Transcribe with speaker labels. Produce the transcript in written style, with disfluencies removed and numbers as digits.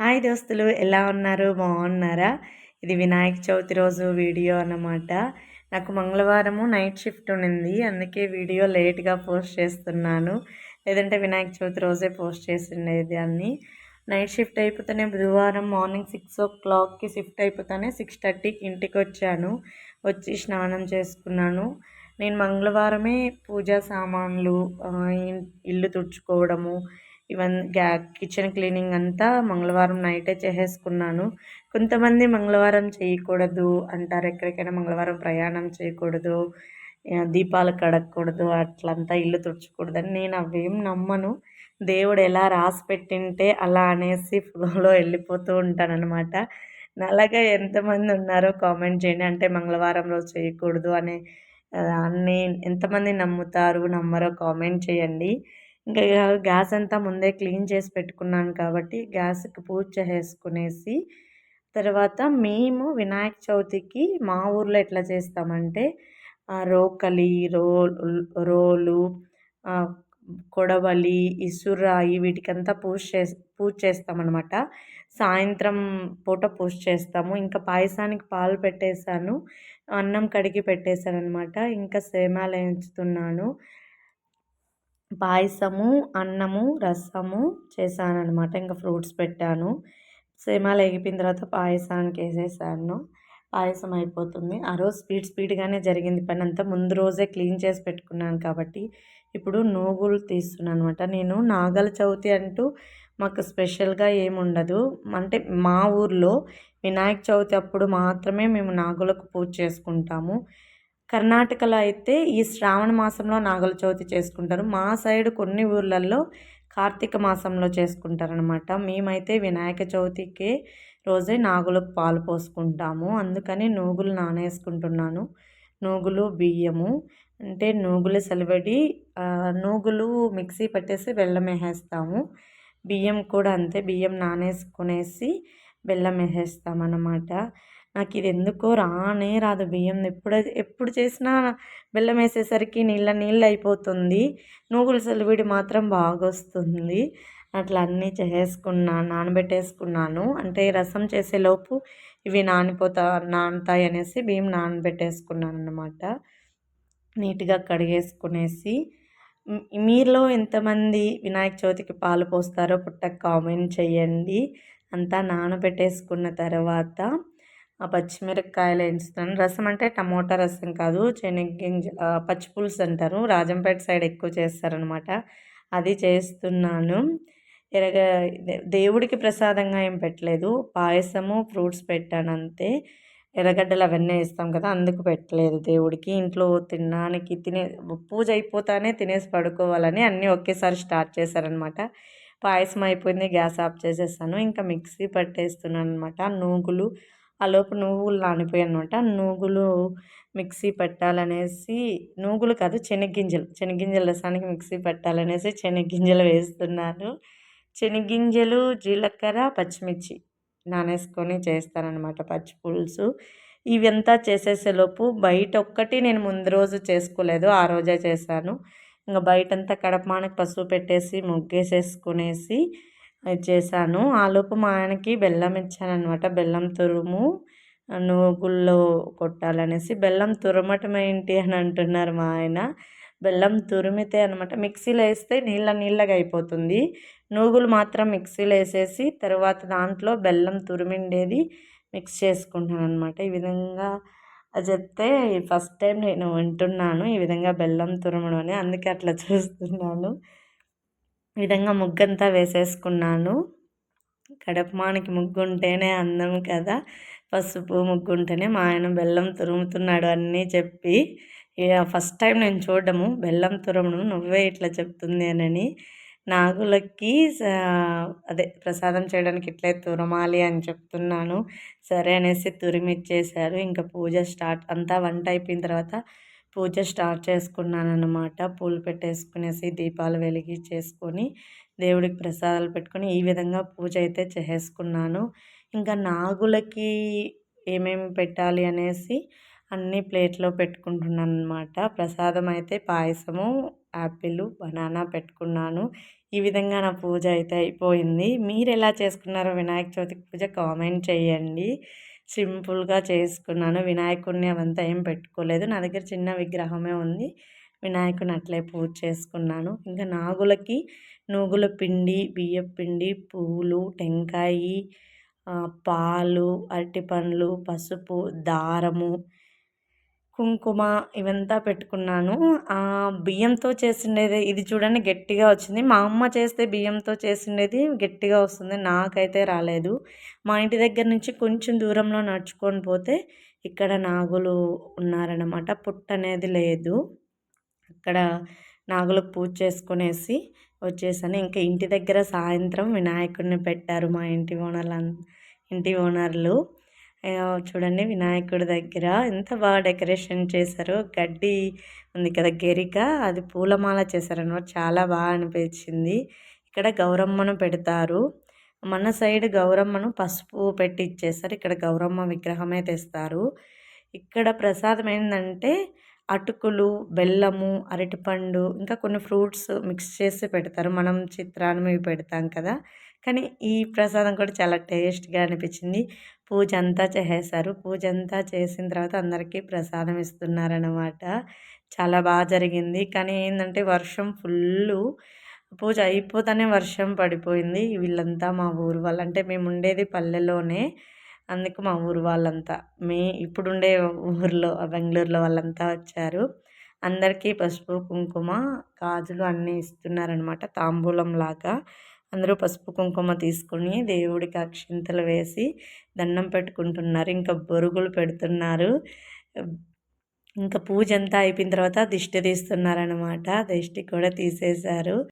Speaker 1: Hi దోస్తులు, ఎలా ఉన్నారు? బాగున్నారా? ఇది వినాయక చవితి రోజు వీడియో అన్నమాట. నాకు మంగళవారము నైట్ షిఫ్ట్ ఉండింది, అందుకే వీడియో లేట్గా పోస్ట్ చేస్తున్నాను. లేదంటే వినాయక చవితి రోజే పోస్ట్ చేసిండేది అన్ని. నైట్ షిఫ్ట్ అయిపోతేనే బుధవారం మార్నింగ్ 6 o'clockకి షిఫ్ట్ అయిపోతానే 6:30కి ఇంటికి వచ్చాను. వచ్చి స్నానం చేసుకున్నాను. నేను మంగళవారమే పూజా సామాన్లు, ఇల్లు తుడుచుకోవడము, ఇవన్నీ కిచెన్ క్లీనింగ్ అంతా మంగళవారం నైటే చేసేసుకున్నాను. కొంతమంది మంగళవారం చేయకూడదు అంటారు, ఎక్కడికైనా మంగళవారం ప్రయాణం చేయకూడదు, దీపాలు కడగకూడదు, అట్లంతా ఇల్లు తుడచకూడదని. నేను అవేం నమ్మను. దేవుడు ఎలా రాసి పెట్టింటే అలా అనేసి ఫ్లోలో వెళ్ళిపోతూ ఉంటానన్నమాట. అలాగే ఎంతమంది ఉన్నారో కామెంట్ చేయండి. అంటే మంగళవారం రోజు చేయకూడదు అనే అన్నీ ఎంతమంది నమ్ముతారు నమ్మరో కామెంట్ చేయండి. ఇంకా గ్యాస్ అంతా ముందే క్లీన్ చేసి పెట్టుకున్నాను కాబట్టి గ్యాస్కి పూజ చేసేసుకునేసి, తర్వాత మేము వినాయక చవితికి మా ఊర్లో ఎట్లా చేస్తామంటే రోకలి, రోలు, కొడవలి, ఇసురాయి వీటికంతా పూజ చేస్తామన్నమాట. సాయంత్రం పూట పూజ చేస్తాము. ఇంకా పాయసానికి పాలు పెట్టేశాను, అన్నం కడిగి పెట్టేశాను అనమాట. ఇంకా సేమ్యాలు వేయించుతున్నాను. పాయసము, అన్నము, రసము చేశాననమాట. ఇంకా ఫ్రూట్స్ పెట్టాను. సేమ్యాలు ఎగిపోయిన తర్వాత పాయసానికి వేసేసాను. పాయసం అయిపోతుంది. ఆ రోజు స్పీడ్గానే జరిగింది పని అంతా. ముందు రోజే క్లీన్ చేసి పెట్టుకున్నాను కాబట్టి ఇప్పుడు నూగులు తీస్తున్నాను అనమాట. నేను నాగల చవితి అంటూ మాకు స్పెషల్గా ఏముండదు. అంటే మా ఊర్లో వినాయక చవితి అప్పుడు మాత్రమే మేము నాగులకు పూజ చేసుకుంటాము. కర్ణాటకలో అయితే ఈ శ్రావణ మాసంలో నాగుల చవితి చేసుకుంటారు. మా సైడ్ కొన్ని ఊర్లలో కార్తీక మాసంలో చేసుకుంటారనమాట. మేమైతే వినాయక చవితికే రోజే నాగులకు పాలు పోసుకుంటాము. అందుకని నూగులు నానేసుకుంటున్నాను. నూగులు, బియ్యము, అంటే నూగులు సలిబడి, నూగులు మిక్సీ పట్టేసి బెల్లం వేసేస్తాము. బియ్యం కూడా అంతే, బియ్యం నానేసుకునేసి బెల్లం వేసేస్తామన్నమాట. నాకు ఇది ఎందుకో రానే రాదు బియ్యం. ఎప్పుడు చేసినా బెల్లం వేసేసరికి నీళ్ళు అయిపోతుంది. నూగుల సలివిడి మాత్రం బాగా వస్తుంది. అట్లా అన్నీ నానబెట్టేసుకున్నాను. అంటే రసం చేసేలోపు ఇవి నానుతాయి అనేసి బియ్యం నానబెట్టేసుకున్నాను అన్నమాట. నీట్గా కడిగేసుకునేసి, మీలో ఎంతమంది వినాయక చవితికి పాలు పోస్తారో పుట్టకు కామెంట్ చేయండి. అంతా నానబెట్టేసుకున్న తర్వాత పచ్చిమిరపకాయలు వేయించుతాను. రసం అంటే టమోటా రసం కాదు, శనగ్గింజ పచ్చి పులుసు అంటారు. రాజంపేట సైడ్ ఎక్కువ చేస్తారనమాట. అది చేస్తున్నాను. దేవుడికి ప్రసాదంగా ఏం పెట్టలేదు. పాయసము, ఫ్రూట్స్ పెట్టాను అంతే. ఎర్రగడ్డలు అవన్నీ వేస్తాం కదా, అందుకు పెట్టలేదు దేవుడికి. ఇంట్లో తినడానికి పూజ అయిపోతానే తినేసి పడుకోవాలని అన్నీ ఒకేసారి స్టార్ట్ చేశారనమాట. పాయసం అయిపోయింది, గ్యాస్ ఆఫ్ చేసేసాను. ఇంకా మిక్సీ పట్టేస్తున్నాను అనమాట. నూగులు, ఆలోపు నువ్వులు నానిపోయాయి అనమాట. నూగులు మిక్సీ పెట్టాలనేసి, నూగులు కాదు శనగ్గింజల రసానికి మిక్సీ పెట్టాలనేసి శనగ్గింజలు వేస్తున్నాను. శనగ్గింజలు, జీలకర్ర, పచ్చిమిర్చి నానేసుకొని చేస్తానన్నమాట పచ్చి పులుసు. ఇవంతా చేసేసేలోపు బయట ఒక్కటి నేను ముందు రోజు చేసుకోలేదు, ఆ రోజే చేశాను. ఇంకా బయటంతా కడపమానకి పసుపు పెట్టేసి ముగ్గేసేసుకునేసి చేశాను. ఆలోపు మా ఆయనకి బెల్లం ఇచ్చానమాట. బెల్లం తురుము నూగుల్లో కొట్టాలనేసి. బెల్లం తురమటం ఏంటి అని అంటున్నారు మా ఆయన. బెల్లం తురిమితే అనమాట, మిక్సీలో వేస్తే నీళ్ళగా అయిపోతుంది. నూగులు మాత్రం మిక్సీలో వేసేసి తర్వాత దాంట్లో బెల్లం తురిమిండేది మిక్స్ చేసుకుంటాను అనమాట. ఈ విధంగా చెప్తే ఫస్ట్ టైం నేను వింటున్నాను ఈ విధంగా బెల్లం తురమడం అని, అందుకే అట్లా చూస్తున్నాను. ఈ విధంగా ముగ్గంతా వేసేసుకున్నాను. కడపమానికి ముగ్గు ఉంటేనే అందం కదా, పసుపు ముగ్గు ఉంటేనే. మా ఆయన బెల్లం తురుముతున్నాడు అన్నీ చెప్పి. ఫస్ట్ టైం నేను చూడడము బెల్లం తురమడం, నువ్వే ఇట్లా చెప్తుంది అని. నాగులకి అదే ప్రసాదం చేయడానికి ఇట్లే తురమాలి అని చెప్తున్నాను. సరే అనేసి తురిమిచ్చేశారు. ఇంకా పూజ స్టార్ట్. అంతా వంట అయిపోయిన తర్వాత పూజ స్టార్ట్ చేసుకున్నాను అన్నమాట. పూలు పెట్టేసుకునేసి దీపాలు వెలిగించేసుకొని దేవుడికి ప్రసాదాలు పెట్టుకొని ఈ విధంగా పూజ అయితే చేసుకున్నాను. ఇంకా నాగులకి ఏమేమి పెట్టాలి అనేసి అన్నీ ప్లేట్లో పెట్టుకుంటున్నాను అనమాట. ప్రసాదం అయితే పాయసము, యాపిల్, బనానా పెట్టుకున్నాను. ఈ విధంగా నా పూజ అయితే అయిపోయింది. మీరెలా చేసుకున్నారో వినాయక చవితికి పూజ కామెంట్ చేయండి. సింపుల్‌గా చేసుకున్నాను. వినాయకుడిని అవంతా ఏం పెట్టుకోలేదు. నా దగ్గర చిన్న విగ్రహమే ఉంది. వినాయకుడిని అట్లే పూజ చేసుకున్నాను. ఇంకా నాగులకి నువ్వుల పిండి, బియ్యపు పిండి, పువ్వులు, టెంకాయి, పాలు, అరటిపండ్లు, పసుపు, దారము, కుంకుమ ఇవంతా పెట్టుకున్నాను. బియ్యంతో చేసిండేది ఇది చూడండి గట్టిగా వచ్చింది. మా అమ్మ చేస్తే బియ్యంతో చేసిండేది గట్టిగా వస్తుంది. నాకైతే రాలేదు. మా ఇంటి దగ్గర నుంచి కొంచెం దూరంలో నడుచుకొని పోతే ఇక్కడ నాగులు ఉన్నారనమాట. పుట్టనేది లేదు. అక్కడ నాగులకు పూజ చేసుకునేసి వచ్చేసాను. ఇంకా ఇంటి దగ్గర సాయంత్రం వినాయకుడిని పెట్టారు మా ఇంటి ఓనర్లు. చూడండి వినాయకుడి దగ్గర ఎంత బాగా డెకరేషన్ చేశారో. గడ్డి ఉంది కదా గెరిక, అది పూలమాల చేశారనమాట. చాలా బాగా అనిపించింది. ఇక్కడ గౌరమ్మను పెడతారు. మన సైడ్ గౌరమ్మను పసుపు పెట్టి ఇచ్చేస్తారు. ఇక్కడ గౌరమ్మ విగ్రహమే తెస్తారు. ఇక్కడ ప్రసాదం ఏంటంటే అటుకులు, బెల్లము, అరటిపండు ఇంకా కొన్ని ఫ్రూట్స్ మిక్స్ చేసి పెడతారు. మనం చిత్రాన్నం ఇవి పెడతాం కదా, కానీ ఈ ప్రసాదం కూడా చాలా టేస్ట్గా అనిపించింది. పూజ అంతా చేసేసారు. పూజ అంతా చేసిన తర్వాత అందరికీ ప్రసాదం ఇస్తున్నారనమాట. చాలా బాగా జరిగింది. కానీ ఏంటంటే వర్షం ఫుల్లు. పూజ అయిపోతానే వర్షం పడిపోయింది. వీళ్ళంతా మా ఊరు వాళ్ళు, అంటే మేము ఉండేది పల్లెలోనే, అందుకు మా ఊరు వాళ్ళంతా ఇప్పుడుండే ఊర్లో బెంగళూరులో వాళ్ళంతా వచ్చారు. అందరికీ పసుపు, కుంకుమ, గాజులు అన్నీ ఇస్తున్నారనమాట తాంబూలం లాగా. అందరూ పసుపు కుంకుమ తీసుకొని దేవుడికి అక్షింతలు వేసి దండం పెట్టుకుంటున్నారు. ఇంకా బొరుగులు పెడుతున్నారు. ఇంకా పూజ అంతా అయిపోయిన తర్వాత దిష్టి తీస్తున్నారనమాట. దిష్టి కూడా తీసేశారు.